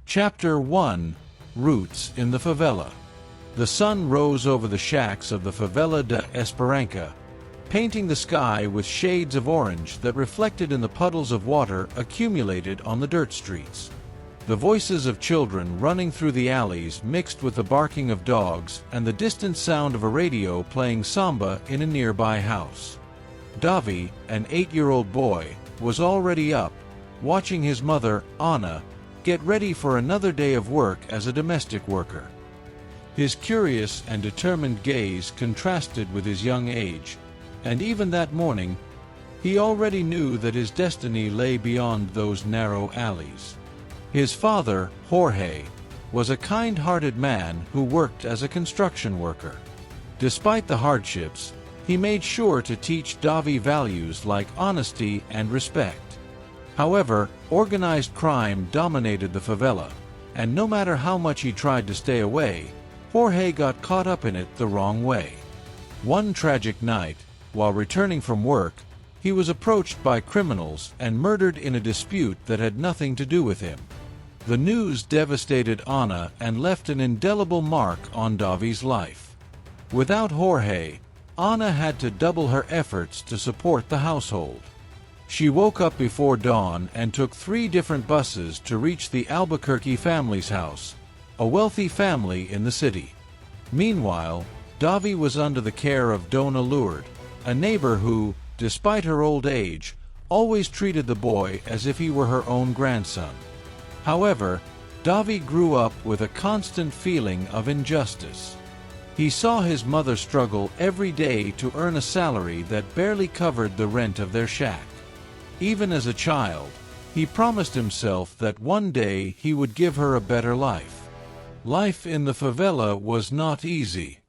Chapter 1: Roots in the Favela. The sun rose over the shacks of the Favela de Esperança, painting the sky with shades of orange that reflected in the puddles of water accumulated on the dirt streets. The voices of children running through the alleys mixed with the barking of dogs and the distant sound of a radio playing samba in a nearby house. Davi, an 8-year-old boy, was already up, watching his mother, Anna, get ready for another day of work as a domestic worker. His curious and determined gaze contrasted with his young age, and even that morning, he already knew that his destiny lay beyond those narrow alleys. His father, Jorge, was a kind-hearted man who worked as a construction worker. Despite the hardships, he made sure to teach Davi values like honesty and respect. However, organized crime dominated the favela, and no matter how much he tried to stay away, Jorge got caught up in it the wrong way. One tragic night, while returning from work, he was approached by criminals and murdered in a dispute that had nothing to do with him. The news devastated Anna and left an indelible mark on Davi's life. Without Jorge, Anna had to double her efforts to support the household. She woke up before dawn and took 3 different buses to reach the Albuquerque family's house, a wealthy family in the city. Meanwhile, Davi was under the care of Dona Lourdes, a neighbor who, despite her old age, always treated the boy as if he were her own grandson. However, Davi grew up with a constant feeling of injustice. He saw his mother struggle every day to earn a salary that barely covered the rent of their shack. Even as a child, he promised himself that one day he would give her a better life. Life in the favela was not easy.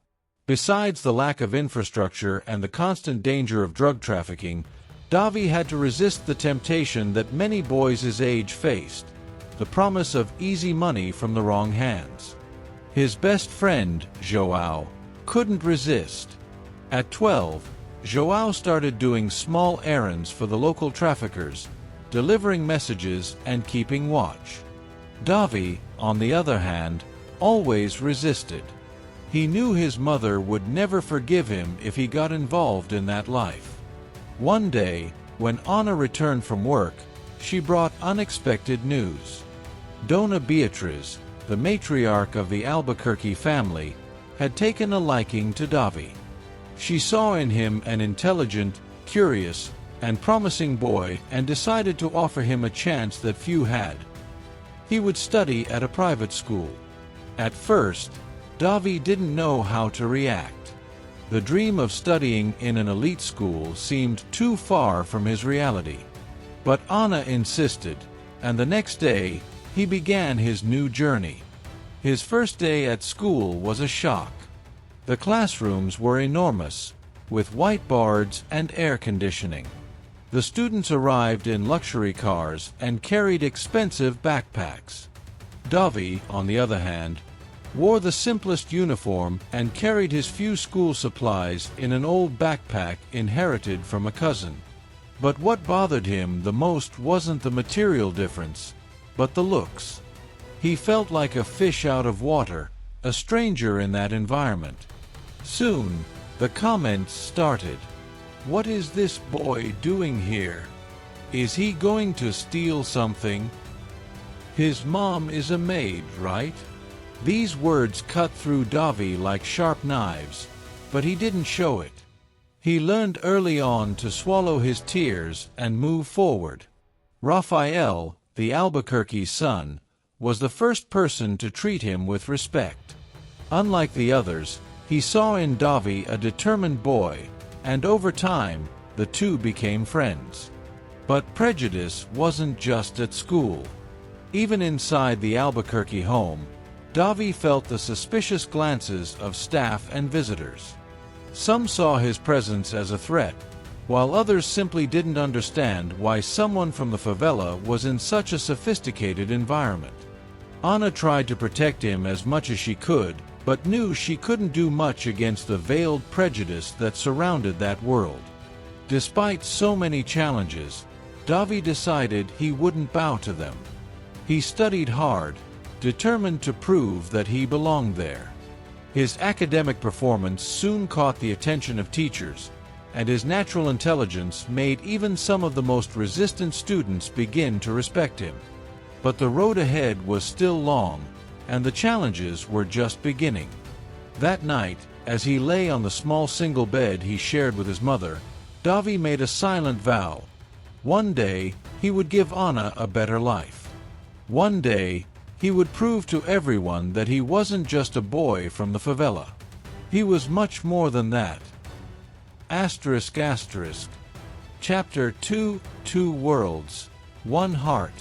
Besides the lack of infrastructure and the constant danger of drug trafficking, Davi had to resist the temptation that many boys his age faced: the promise of easy money from the wrong hands. His best friend, João, couldn't resist. At 12, João started doing small errands for the local traffickers, delivering messages and keeping watch. Davi, on the other hand, always resisted. He knew his mother would never forgive him if he got involved in that life. One day, when Anna returned from work, she brought unexpected news. Dona Beatriz, the matriarch of the Albuquerque family, had taken a liking to Davi. She saw in him an intelligent, curious, and promising boy and decided to offer him a chance that few had. He would study at a private school. At first, Davi didn't know how to react. The dream of studying in an elite school seemed too far from his reality. But Anna insisted, and the next day, he began his new journey. His first day at school was a shock. The classrooms were enormous, with whiteboards and air conditioning. The students arrived in luxury cars and carried expensive backpacks. Davi, on the other hand, wore the simplest uniform and carried his few school supplies in an old backpack inherited from a cousin. But what bothered him the most wasn't the material difference, but the looks. He felt like a fish out of water, a stranger in that environment. Soon, the comments started. "What is this boy doing here? Is he going to steal something? His mom is a maid, right?" These words cut through Davi like sharp knives, but he didn't show it. He learned early on to swallow his tears and move forward. Rafael, the Albuquerque son, was the first person to treat him with respect. Unlike the others, he saw in Davi a determined boy, and over time, the two became friends. But prejudice wasn't just at school. Even inside the Albuquerque home, Davi felt the suspicious glances of staff and visitors. Some saw his presence as a threat, while others simply didn't understand why someone from the favela was in such a sophisticated environment. Anna tried to protect him as much as she could, but knew she couldn't do much against the veiled prejudice that surrounded that world. Despite so many challenges, Davi decided he wouldn't bow to them. He studied hard, determined to prove that he belonged there. His academic performance soon caught the attention of teachers, and his natural intelligence made even some of the most resistant students begin to respect him. But the road ahead was still long, and the challenges were just beginning. That night, as he lay on the small single bed he shared with his mother, Davi made a silent vow. One day, he would give Anna a better life. One day, he would prove to everyone that he wasn't just a boy from the favela. He was much more than that. Asterisk asterisk. Chapter 2, 2 Worlds, 1 Heart.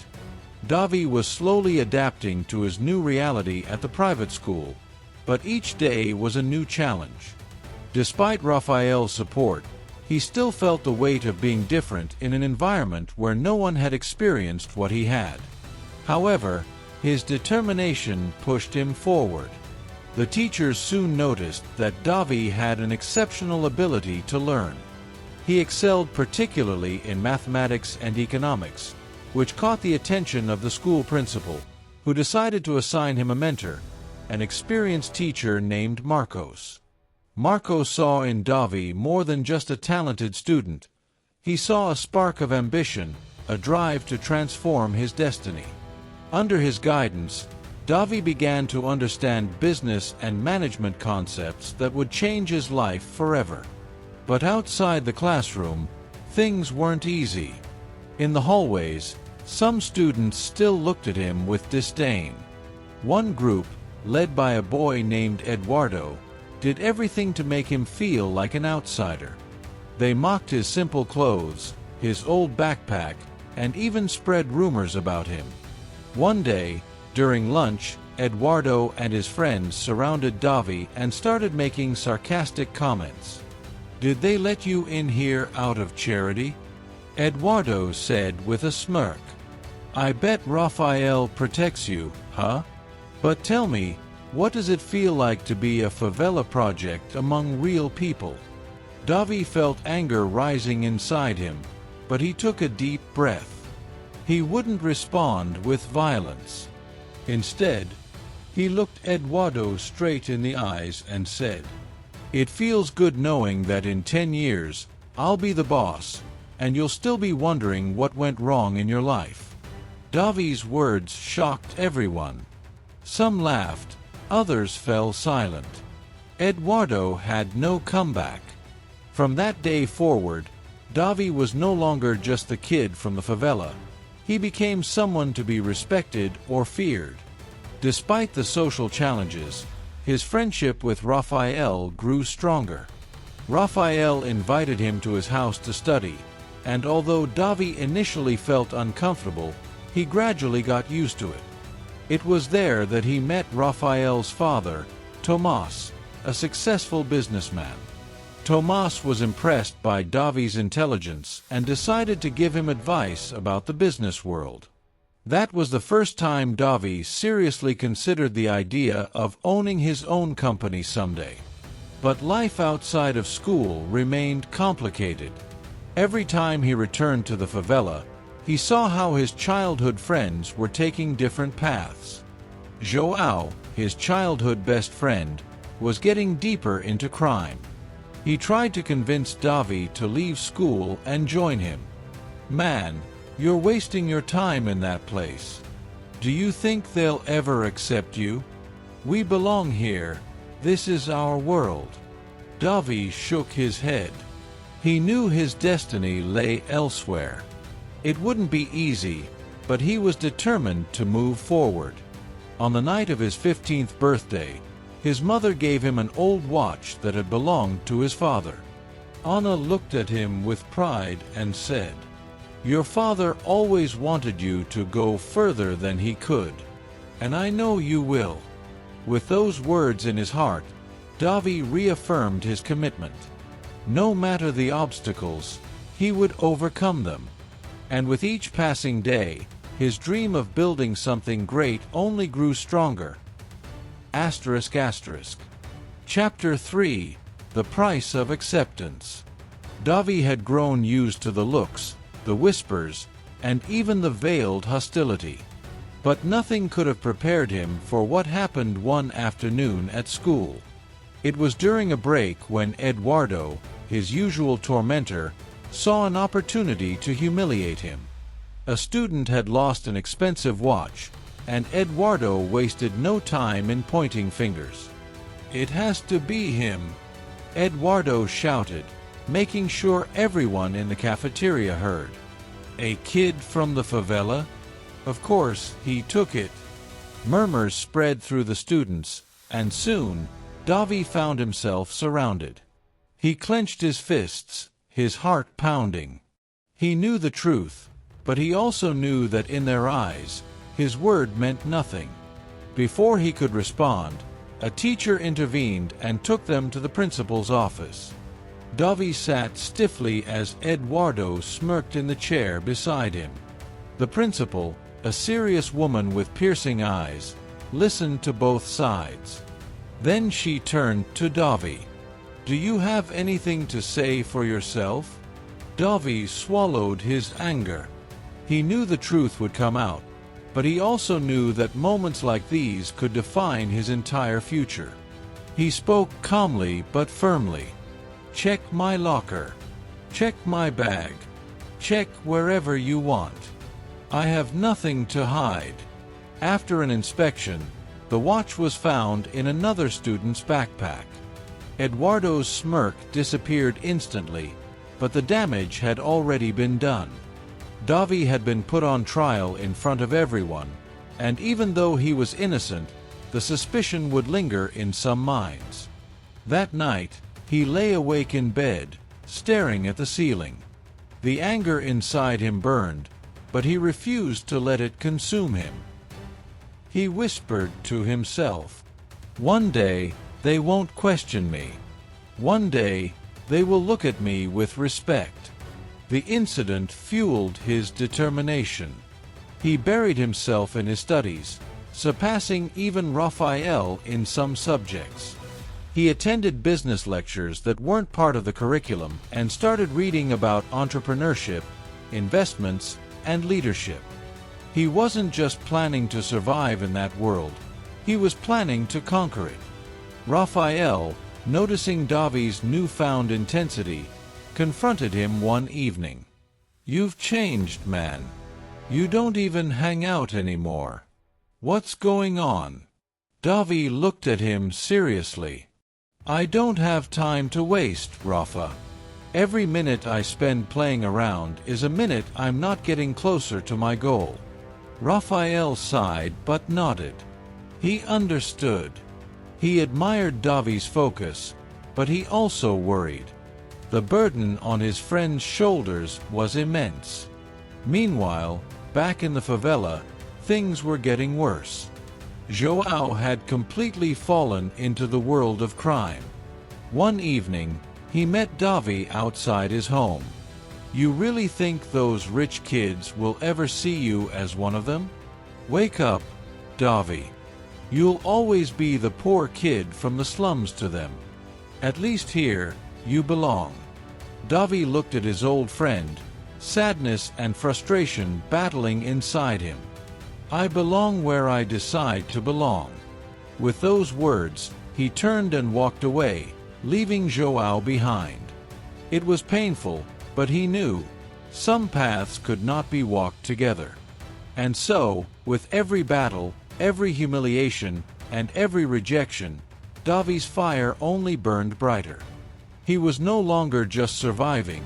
Davi was slowly adapting to his new reality at the private school, but each day was a new challenge. Despite Raphael's support, he still felt the weight of being different in an environment where no one had experienced what he had. However, his determination pushed him forward. The teachers soon noticed that Davi had an exceptional ability to learn. He excelled particularly in mathematics and economics, which caught the attention of the school principal, who decided to assign him a mentor, an experienced teacher named Marcos. Marcos saw in Davi more than just a talented student. He saw a spark of ambition, a drive to transform his destiny. Under his guidance, Davi began to understand business and management concepts that would change his life forever. But outside the classroom, things weren't easy. In the hallways, some students still looked at him with disdain. One group, led by a boy named Eduardo, did everything to make him feel like an outsider. They mocked his simple clothes, his old backpack, and even spread rumors about him. One day, during lunch, Eduardo and his friends surrounded Davi and started making sarcastic comments. "Did they let you in here out of charity?" Eduardo said with a smirk. "I bet Raphael protects you, huh? But tell me, what does it feel like to be a favela project among real people?" Davi felt anger rising inside him, but he took a deep breath. He wouldn't respond with violence. Instead, he looked Eduardo straight in the eyes and said, "It feels good knowing that in 10 years, I'll be the boss, and you'll still be wondering what went wrong in your life." Davi's words shocked everyone. Some laughed, others fell silent. Eduardo had no comeback. From that day forward, Davi was no longer just the kid from the favela. He became someone to be respected or feared. Despite the social challenges, his friendship with Raphael grew stronger. Raphael invited him to his house to study, and although Davi initially felt uncomfortable, he gradually got used to it. It was there that he met Raphael's father, Tomas, a successful businessman. Tomas was impressed by Davi's intelligence and decided to give him advice about the business world. That was the first time Davi seriously considered the idea of owning his own company someday. But life outside of school remained complicated. Every time he returned to the favela, he saw how his childhood friends were taking different paths. João, his childhood best friend, was getting deeper into crime. He tried to convince Davi to leave school and join him. "Man, you're wasting your time in that place. Do you think they'll ever accept you? We belong here. This is our world." Davi shook his head. He knew his destiny lay elsewhere. It wouldn't be easy, but he was determined to move forward. On the night of his 15th birthday, his mother gave him an old watch that had belonged to his father. Anna looked at him with pride and said, "Your father always wanted you to go further than he could, and I know you will." With those words in his heart, Davi reaffirmed his commitment. No matter the obstacles, he would overcome them. And with each passing day, his dream of building something great only grew stronger. Asterisk asterisk. Chapter 3, The Price of Acceptance. Davi had grown used to the looks, the whispers, and even the veiled hostility. But nothing could have prepared him for what happened one afternoon at school. It was during a break when Eduardo, his usual tormentor, saw an opportunity to humiliate him. A student had lost an expensive watch, and Eduardo wasted no time in pointing fingers. "It has to be him," Eduardo shouted, making sure everyone in the cafeteria heard. "A kid from the favela? Of course, he took it." Murmurs spread through the students, and soon, Davi found himself surrounded. He clenched his fists, his heart pounding. He knew the truth, but he also knew that in their eyes, his word meant nothing. Before he could respond, a teacher intervened and took them to the principal's office. Davi sat stiffly as Eduardo smirked in the chair beside him. The principal, a serious woman with piercing eyes, listened to both sides. Then she turned to Davi. "Do you have anything to say for yourself?" Davi swallowed his anger. He knew the truth would come out, but he also knew that moments like these could define his entire future. He spoke calmly but firmly. "Check my locker. Check my bag. Check wherever you want. I have nothing to hide." After an inspection, the watch was found in another student's backpack. Eduardo's smirk disappeared instantly, but the damage had already been done. Davi had been put on trial in front of everyone, and even though he was innocent, the suspicion would linger in some minds. That night, he lay awake in bed, staring at the ceiling. The anger inside him burned, but he refused to let it consume him. He whispered to himself, "One day, they won't question me. One day, they will look at me with respect." The incident fueled his determination. He buried himself in his studies, surpassing even Raphael in some subjects. He attended business lectures that weren't part of the curriculum and started reading about entrepreneurship, investments, and leadership. He wasn't just planning to survive in that world, he was planning to conquer it. Raphael, noticing Davi's newfound intensity, confronted him one evening. "You've changed, man. You don't even hang out anymore. What's going on?" Davi looked at him seriously. "I don't have time to waste, Rafa. Every minute I spend playing around is a minute I'm not getting closer to my goal." Raphael sighed but nodded. He understood. He admired Davi's focus, but he also worried. The burden on his friend's shoulders was immense. Meanwhile, back in the favela, things were getting worse. João had completely fallen into the world of crime. One evening, he met Davi outside his home. "You really think those rich kids will ever see you as one of them? Wake up, Davi. You'll always be the poor kid from the slums to them. At least here, you belong." Davi looked at his old friend, sadness and frustration battling inside him. "I belong where I decide to belong." With those words, he turned and walked away, leaving João behind. It was painful, but he knew some paths could not be walked together. And so, with every battle, every humiliation, and every rejection, Davi's fire only burned brighter. He was no longer just surviving.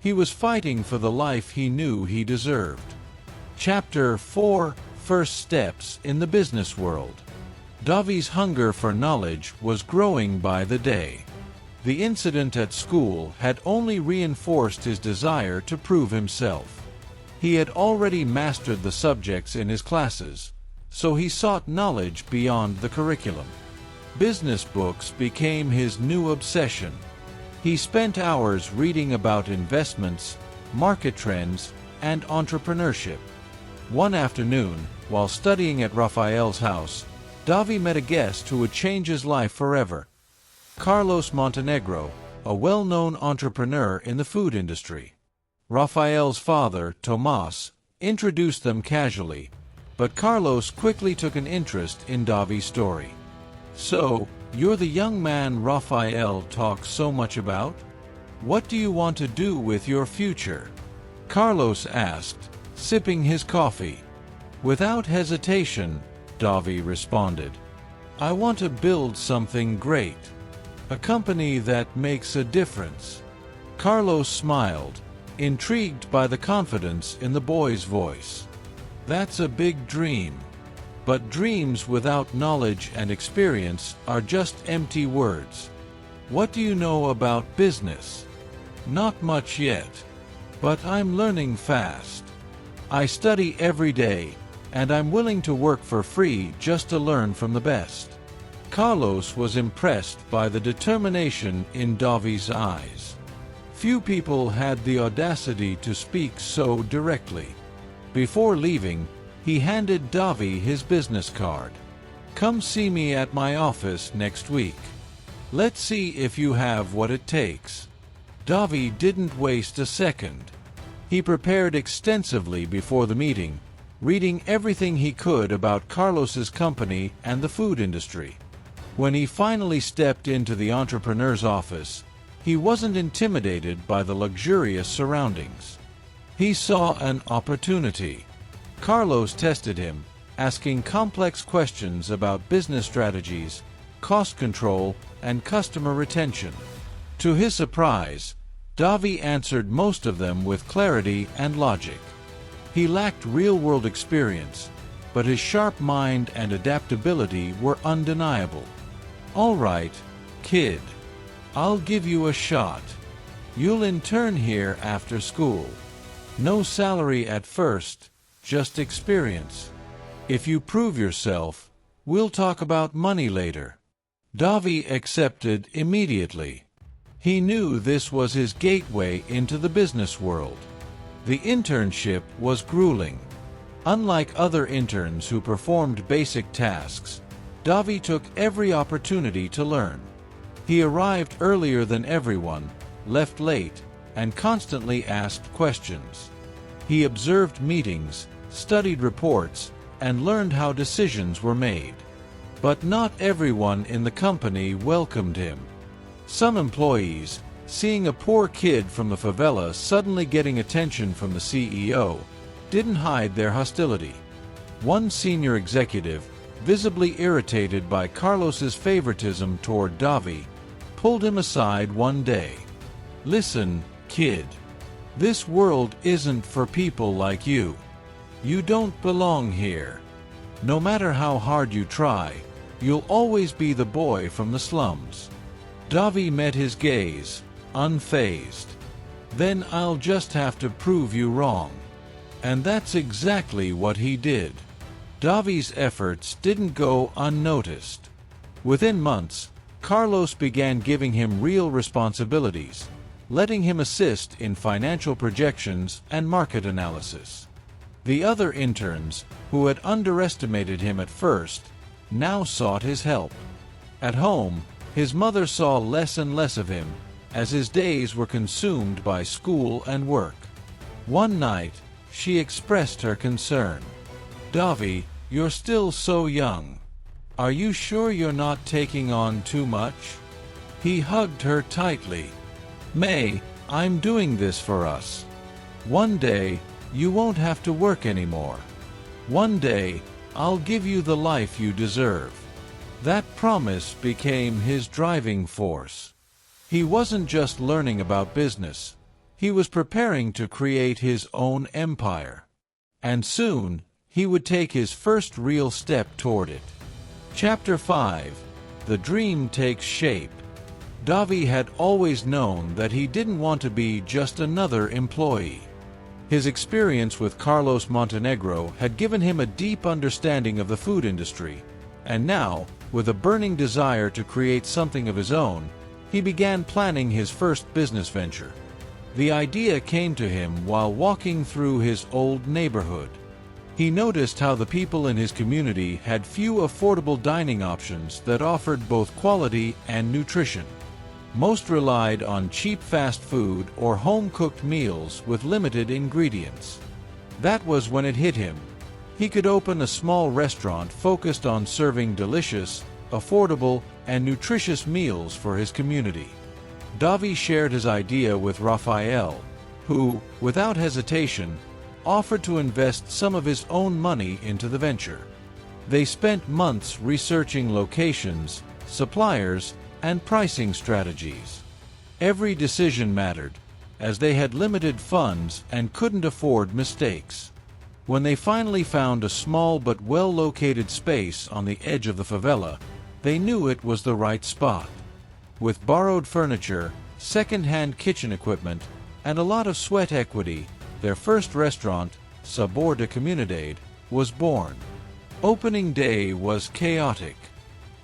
He was fighting for the life he knew he deserved. Chapter 4: First Steps in the Business World. Davi's hunger for knowledge was growing by the day. The incident at school had only reinforced his desire to prove himself. He had already mastered the subjects in his classes, so he sought knowledge beyond the curriculum. Business books became his new obsession. He spent hours reading about investments, market trends, and entrepreneurship. One afternoon, while studying at Raphael's house, Davi met a guest who would change his life forever. Carlos Montenegro, a well-known entrepreneur in the food industry. Raphael's father, Tomas, introduced them casually. But Carlos quickly took an interest in Davi's story. "So, you're the young man Rafael talks so much about? What do you want to do with your future?" Carlos asked, sipping his coffee. Without hesitation, Davi responded, "I want to build something great. A company that makes a difference." Carlos smiled, intrigued by the confidence in the boy's voice. "That's a big dream. But dreams without knowledge and experience are just empty words. What do you know about business?" "Not much yet. But I'm learning fast. I study every day, and I'm willing to work for free just to learn from the best." Carlos was impressed by the determination in Davi's eyes. Few people had the audacity to speak so directly. Before leaving, he handed Davi his business card. "Come see me at my office next week. Let's see if you have what it takes." Davi didn't waste a second. He prepared extensively before the meeting, reading everything he could about Carlos's company and the food industry. When he finally stepped into the entrepreneur's office, he wasn't intimidated by the luxurious surroundings. He saw an opportunity. Carlos tested him, asking complex questions about business strategies, cost control, and customer retention. To his surprise, Davi answered most of them with clarity and logic. He lacked real-world experience, but his sharp mind and adaptability were undeniable. "All right, kid. I'll give you a shot. You'll intern here after school. No salary at first, just experience. If you prove yourself, we'll talk about money later." Davi accepted immediately. He knew this was his gateway into the business world. The internship was grueling. Unlike other interns who performed basic tasks, Davi took every opportunity to learn. He arrived earlier than everyone, left late, and constantly asked questions. He observed meetings, studied reports, and learned how decisions were made. But not everyone in the company welcomed him. Some employees, seeing a poor kid from the favela suddenly getting attention from the CEO, didn't hide their hostility. One senior executive, visibly irritated by Carlos's favoritism toward Davi, pulled him aside one day. "Listen, kid. This world isn't for people like you. You don't belong here. No matter how hard you try, you'll always be the boy from the slums." Davi met his gaze, unfazed. "Then I'll just have to prove you wrong." And that's exactly what he did. Davi's efforts didn't go unnoticed. Within months, Carlos began giving him real responsibilities, letting him assist in financial projections and market analysis. The other interns, who had underestimated him at first, now sought his help. At home, his mother saw less and less of him, as his days were consumed by school and work. One night, she expressed her concern. "Davi, you're still so young. Are you sure you're not taking on too much?" He hugged her tightly. "May, I'm doing this for us. One day, you won't have to work anymore. One day, I'll give you the life you deserve." That promise became his driving force. He wasn't just learning about business. He was preparing to create his own empire. And soon, he would take his first real step toward it. Chapter 5. The Dream Takes Shape. Davi had always known that he didn't want to be just another employee. His experience with Carlos Montenegro had given him a deep understanding of the food industry, and now, with a burning desire to create something of his own, he began planning his first business venture. The idea came to him while walking through his old neighborhood. He noticed how the people in his community had few affordable dining options that offered both quality and nutrition. Most relied on cheap fast food or home-cooked meals with limited ingredients. That was when it hit him. He could open a small restaurant focused on serving delicious, affordable, and nutritious meals for his community. Davi shared his idea with Raphael, who, without hesitation, offered to invest some of his own money into the venture. They spent months researching locations, suppliers, and pricing strategies. Every decision mattered, as they had limited funds and couldn't afford mistakes. When they finally found a small but well-located space on the edge of the favela, they knew it was the right spot. With borrowed furniture, second-hand kitchen equipment, and a lot of sweat equity, their first restaurant, Sabor de Comunidade, was born. Opening day was chaotic.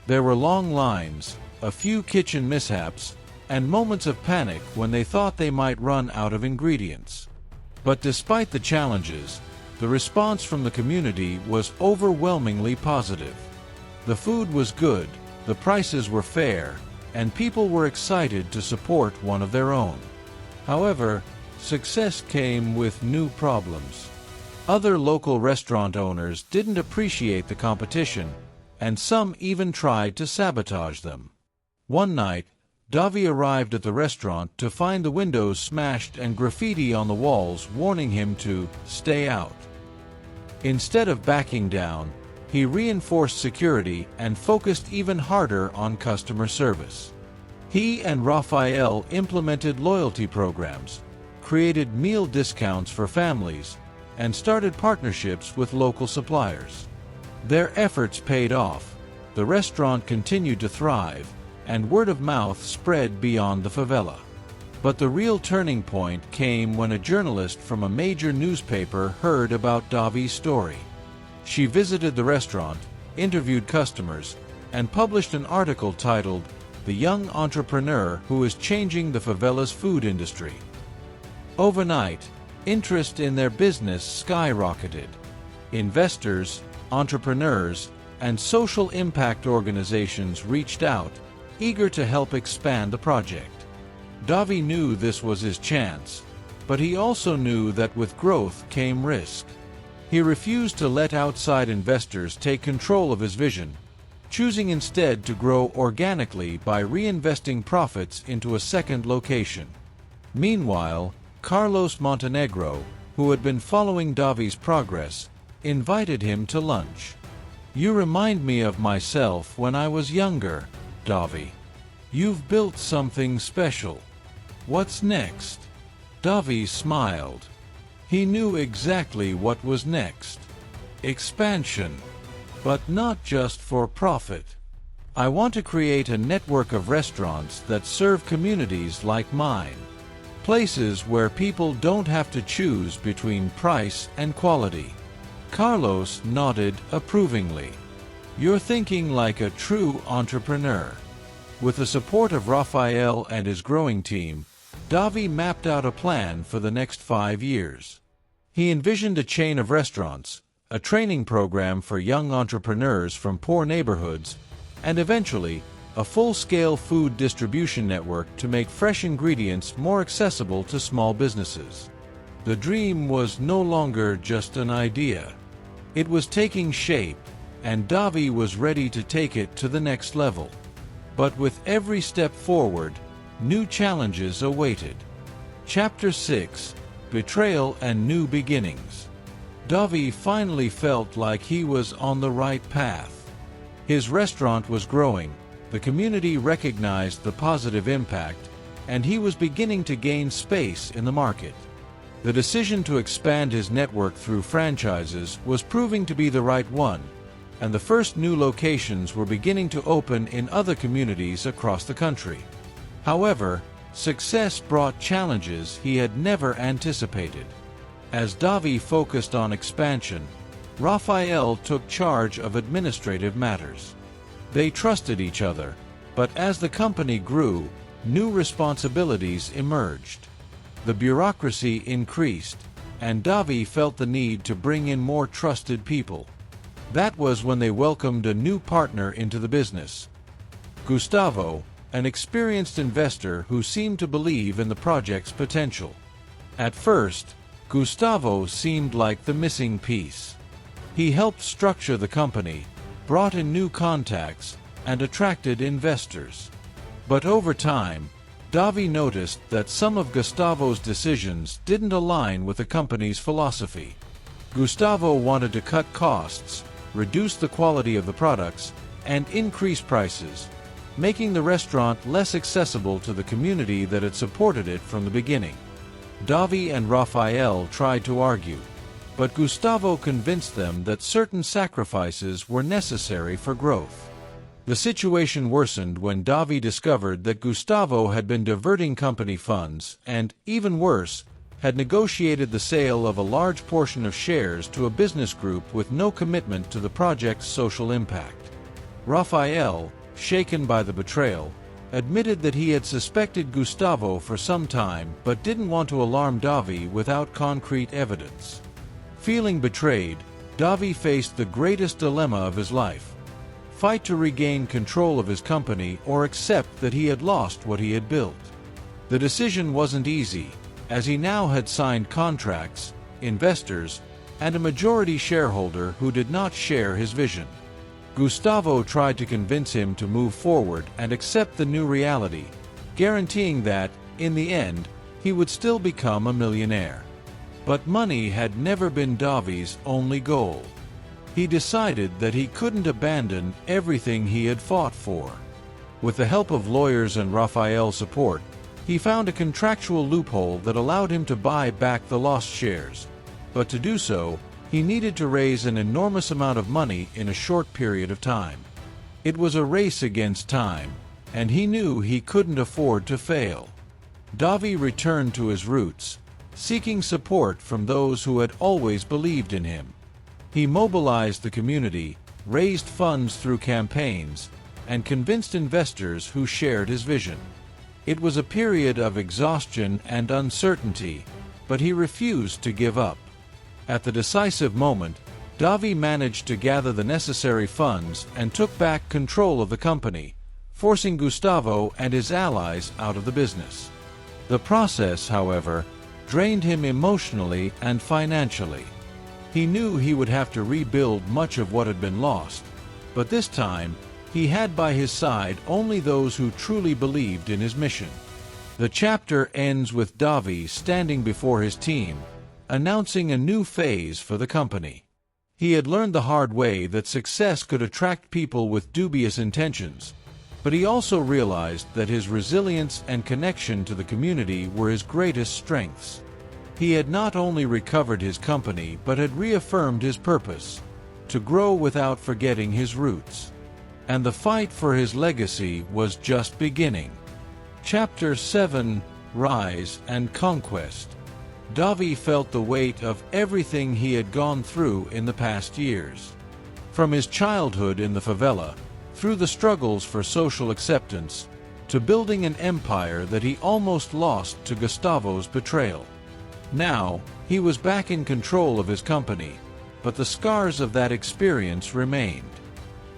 There were long lines, a few kitchen mishaps, and moments of panic when they thought they might run out of ingredients. But despite the challenges, the response from the community was overwhelmingly positive. The food was good, the prices were fair, and people were excited to support one of their own. However, success came with new problems. Other local restaurant owners didn't appreciate the competition, and some even tried to sabotage them. One night, Davi arrived at the restaurant to find the windows smashed and graffiti on the walls warning him to stay out. Instead of backing down, he reinforced security and focused even harder on customer service. He and Raphael implemented loyalty programs, created meal discounts for families, and started partnerships with local suppliers. Their efforts paid off, the restaurant continued to thrive, and word of mouth spread beyond the favela. But the real turning point came when a journalist from a major newspaper heard about Davi's story. She visited the restaurant, interviewed customers, and published an article titled, "The Young Entrepreneur Who is Changing the Favela's Food Industry." Overnight, interest in their business skyrocketed. Investors, entrepreneurs, and social impact organizations reached out, eager to help expand the project. Davi knew this was his chance, but he also knew that with growth came risk. He refused to let outside investors take control of his vision, choosing instead to grow organically by reinvesting profits into a second location. Meanwhile, Carlos Montenegro, who had been following Davi's progress, invited him to lunch. "You remind me of myself when I was younger, Davi. You've built something special. What's next?" Davi smiled. He knew exactly what was next. Expansion. But not just for profit. "I want to create a network of restaurants that serve communities like mine. Places where people don't have to choose between price and quality." Carlos nodded approvingly. "You're thinking like a true entrepreneur." With the support of Raphael and his growing team, Davi mapped out a plan for the next 5 years. He envisioned a chain of restaurants, a training program for young entrepreneurs from poor neighborhoods, and eventually, a full-scale food distribution network to make fresh ingredients more accessible to small businesses. The dream was no longer just an idea. It was taking shape, and Davi was ready to take it to the next level. But with every step forward, new challenges awaited. Chapter 6: Betrayal and New Beginnings. Davi finally felt like he was on the right path. His restaurant was growing, the community recognized the positive impact, and he was beginning to gain space in the market. The decision to expand his network through franchises was proving to be the right one, and the first new locations were beginning to open in other communities across the country. However, success brought challenges he had never anticipated. As Davi focused on expansion, Raphael took charge of administrative matters. They trusted each other, but as the company grew, new responsibilities emerged. The bureaucracy increased, and Davi felt the need to bring in more trusted people. That was when they welcomed a new partner into the business. Gustavo, an experienced investor who seemed to believe in the project's potential. At first, Gustavo seemed like the missing piece. He helped structure the company, brought in new contacts, and attracted investors. But over time, Davi noticed that some of Gustavo's decisions didn't align with the company's philosophy. Gustavo wanted to cut costs, reduce the quality of the products, and increase prices, making the restaurant less accessible to the community that had supported it from the beginning. Davi and Rafael tried to argue, but Gustavo convinced them that certain sacrifices were necessary for growth. The situation worsened when Davi discovered that Gustavo had been diverting company funds and, even worse, had negotiated the sale of a large portion of shares to a business group with no commitment to the project's social impact. Rafael, shaken by the betrayal, admitted that he had suspected Gustavo for some time but didn't want to alarm Davi without concrete evidence. Feeling betrayed, Davi faced the greatest dilemma of his life: fight to regain control of his company or accept that he had lost what he had built. The decision wasn't easy, as he now had signed contracts, investors, and a majority shareholder who did not share his vision. Gustavo tried to convince him to move forward and accept the new reality, guaranteeing that, in the end, he would still become a millionaire. But money had never been Davi's only goal. He decided that he couldn't abandon everything he had fought for. With the help of lawyers and Rafael's support, he found a contractual loophole that allowed him to buy back the lost shares. But to do so, he needed to raise an enormous amount of money in a short period of time. It was a race against time, and he knew he couldn't afford to fail. Davi returned to his roots, seeking support from those who had always believed in him. He mobilized the community, raised funds through campaigns, and convinced investors who shared his vision. It was a period of exhaustion and uncertainty, but he refused to give up. At the decisive moment, Davi managed to gather the necessary funds and took back control of the company, forcing Gustavo and his allies out of the business. The process, however, drained him emotionally and financially. He knew he would have to rebuild much of what had been lost, but this time, he had by his side only those who truly believed in his mission. The chapter ends with Davi standing before his team, announcing a new phase for the company. He had learned the hard way that success could attract people with dubious intentions, but he also realized that his resilience and connection to the community were his greatest strengths. He had not only recovered his company but had reaffirmed his purpose: to grow without forgetting his roots. And the fight for his legacy was just beginning. Chapter 7: Rise and Conquest. Davi felt the weight of everything he had gone through in the past years. From his childhood in the favela, through the struggles for social acceptance, to building an empire that he almost lost to Gustavo's betrayal. Now, he was back in control of his company, but the scars of that experience remained.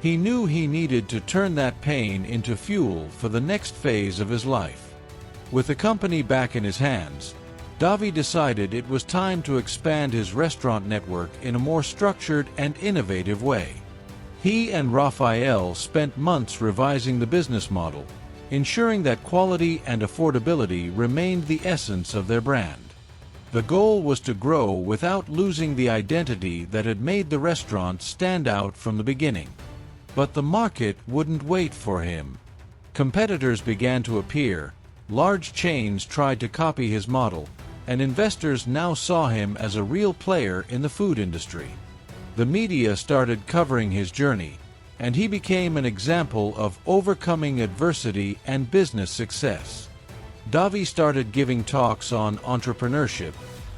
He knew he needed to turn that pain into fuel for the next phase of his life. With the company back in his hands, Davi decided it was time to expand his restaurant network in a more structured and innovative way. He and Rafael spent months revising the business model, ensuring that quality and affordability remained the essence of their brand. The goal was to grow without losing the identity that had made the restaurant stand out from the beginning. But the market wouldn't wait for him. Competitors began to appear, large chains tried to copy his model, and investors now saw him as a real player in the food industry. The media started covering his journey, and he became an example of overcoming adversity and business success. Davi started giving talks on entrepreneurship,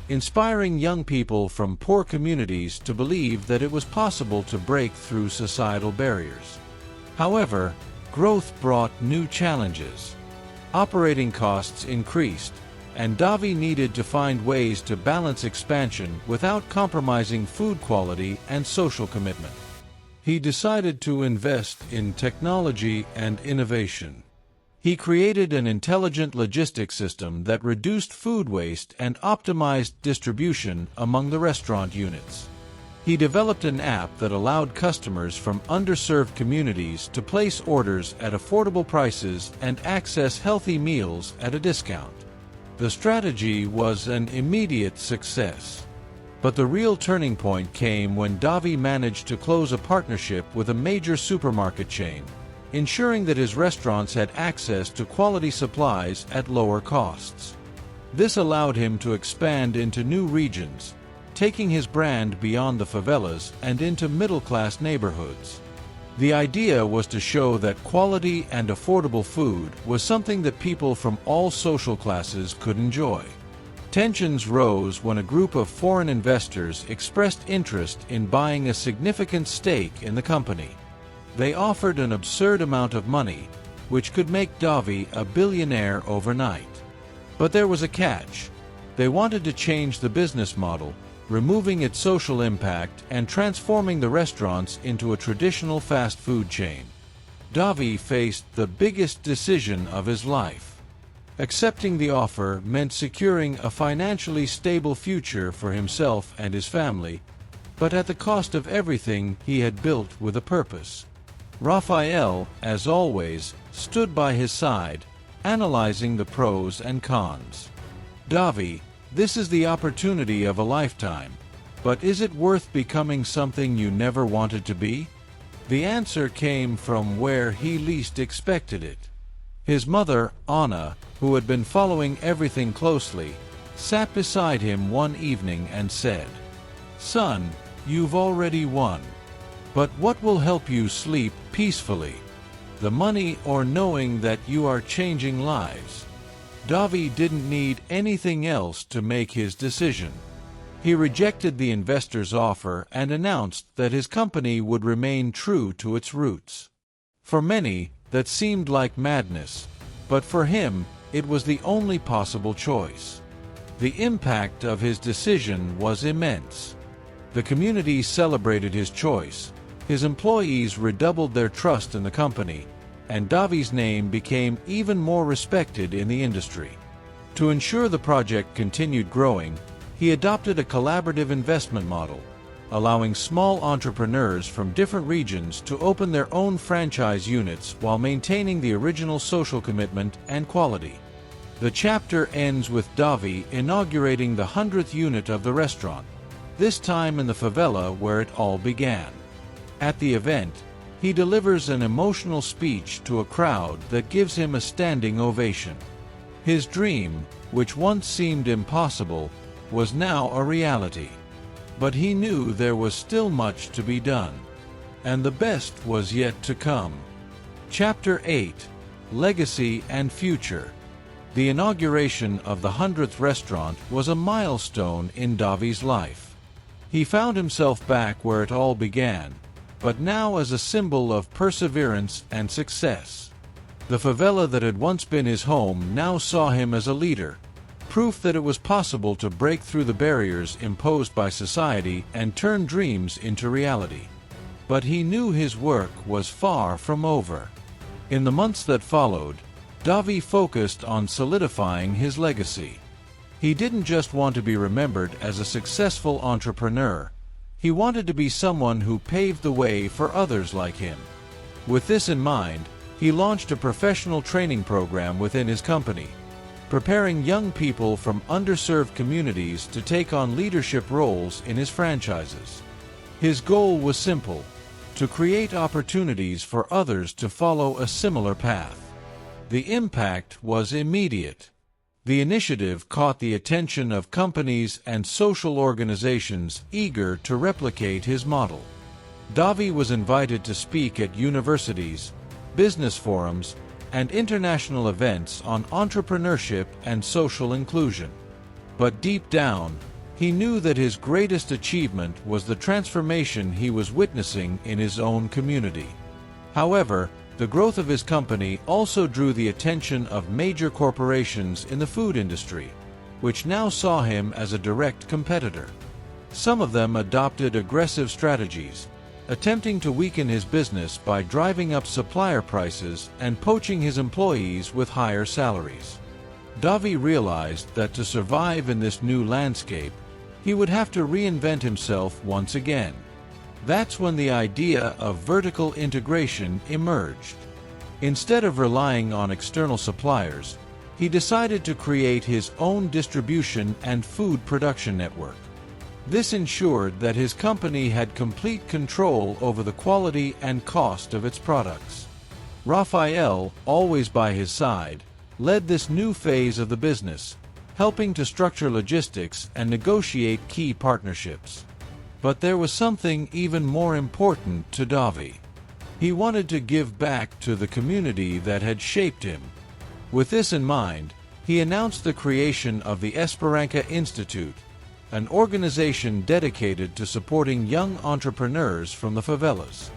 inspiring young people from poor communities to believe that it was possible to break through societal barriers. However, growth brought new challenges. Operating costs increased, and Davi needed to find ways to balance expansion without compromising food quality and social commitment. He decided to invest in technology and innovation. He created an intelligent logistics system that reduced food waste and optimized distribution among the restaurant units. He developed an app that allowed customers from underserved communities to place orders at affordable prices and access healthy meals at a discount. The strategy was an immediate success. But the real turning point came when Davi managed to close a partnership with a major supermarket chain, ensuring that his restaurants had access to quality supplies at lower costs. This allowed him to expand into new regions, taking his brand beyond the favelas and into middle-class neighborhoods. The idea was to show that quality and affordable food was something that people from all social classes could enjoy. Tensions rose when a group of foreign investors expressed interest in buying a significant stake in the company. They offered an absurd amount of money, which could make Davi a billionaire overnight. But there was a catch. They wanted to change the business model, removing its social impact and transforming the restaurants into a traditional fast food chain. Davi faced the biggest decision of his life. Accepting the offer meant securing a financially stable future for himself and his family, but at the cost of everything he had built with a purpose. Raphael, as always, stood by his side, analyzing the pros and cons. Davi, this is the opportunity of a lifetime, but is it worth becoming something you never wanted to be? The answer came from where he least expected it. His mother, Anna, who had been following everything closely, sat beside him one evening and said, "Son, you've already won. But what will help you sleep peacefully? The money or knowing that you are changing lives?" Davi didn't need anything else to make his decision. He rejected the investor's offer and announced that his company would remain true to its roots. For many, that seemed like madness, but for him, it was the only possible choice. The impact of his decision was immense. The community celebrated his choice, his employees redoubled their trust in the company, and Davi's name became even more respected in the industry. To ensure the project continued growing, he adopted a collaborative investment model, allowing small entrepreneurs from different regions to open their own franchise units while maintaining the original social commitment and quality. The chapter ends with Davi inaugurating the 100th unit of the restaurant, this time in the favela where it all began. At the event, he delivers an emotional speech to a crowd that gives him a standing ovation. His dream, which once seemed impossible, was now a reality. But he knew there was still much to be done, and the best was yet to come. Chapter 8: Legacy and Future. The inauguration of the 100th restaurant was a milestone in Davi's life. He found himself back where it all began, but now as a symbol of perseverance and success. The favela that had once been his home now saw him as a leader, proof that it was possible to break through the barriers imposed by society and turn dreams into reality. But he knew his work was far from over. In the months that followed, Davi focused on solidifying his legacy. He didn't just want to be remembered as a successful entrepreneur. He wanted to be someone who paved the way for others like him. With this in mind, he launched a professional training program within his company, preparing young people from underserved communities to take on leadership roles in his franchises. His goal was simple: to create opportunities for others to follow a similar path. The impact was immediate. The initiative caught the attention of companies and social organizations eager to replicate his model. Davi was invited to speak at universities, business forums, and international events on entrepreneurship and social inclusion. But deep down, he knew that his greatest achievement was the transformation he was witnessing in his own community. However, the growth of his company also drew the attention of major corporations in the food industry, which now saw him as a direct competitor. Some of them adopted aggressive strategies, attempting to weaken his business by driving up supplier prices and poaching his employees with higher salaries. Davi realized that to survive in this new landscape, he would have to reinvent himself once again. That's when the idea of vertical integration emerged. Instead of relying on external suppliers, he decided to create his own distribution and food production network. This ensured that his company had complete control over the quality and cost of its products. Raphael, always by his side, led this new phase of the business, helping to structure logistics and negotiate key partnerships. But there was something even more important to Davi. He wanted to give back to the community that had shaped him. With this in mind, he announced the creation of the Esperanca Institute, an organization dedicated to supporting young entrepreneurs from the favelas.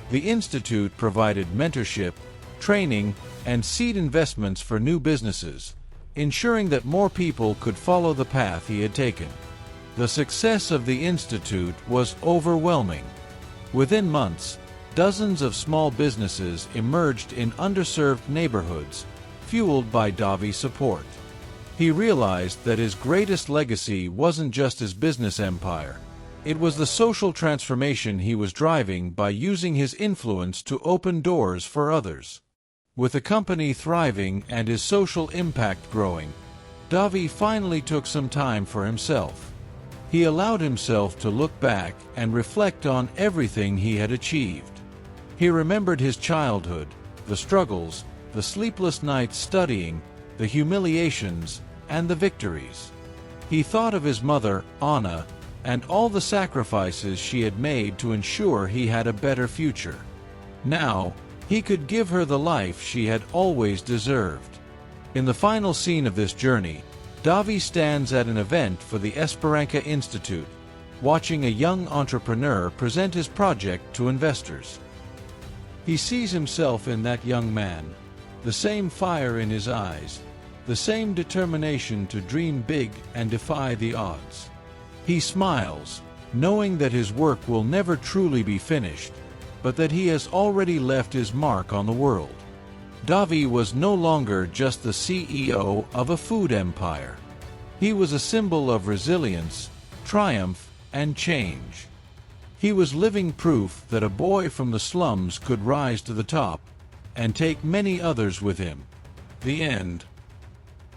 The institute provided mentorship, training, and seed investments for new businesses, ensuring that more people could follow the path he had taken. The success of the institute was overwhelming. Within months, dozens of small businesses emerged in underserved neighborhoods, fueled by Davi's support. He realized that his greatest legacy wasn't just his business empire. It was the social transformation he was driving by using his influence to open doors for others. With the company thriving and his social impact growing, Davi finally took some time for himself. He allowed himself to look back and reflect on everything he had achieved. He remembered his childhood, the struggles, the sleepless nights studying, the humiliations, and the victories. He thought of his mother, Anna, and all the sacrifices she had made to ensure he had a better future. Now, he could give her the life she had always deserved. In the final scene of this journey, Davi stands at an event for the Esperanca Institute, watching a young entrepreneur present his project to investors. He sees himself in that young man, the same fire in his eyes, the same determination to dream big and defy the odds. He smiles, knowing that his work will never truly be finished, but that he has already left his mark on the world. Davi was no longer just the CEO of a food empire. He was a symbol of resilience, triumph, and change. He was living proof that a boy from the slums could rise to the top and take many others with him. The end.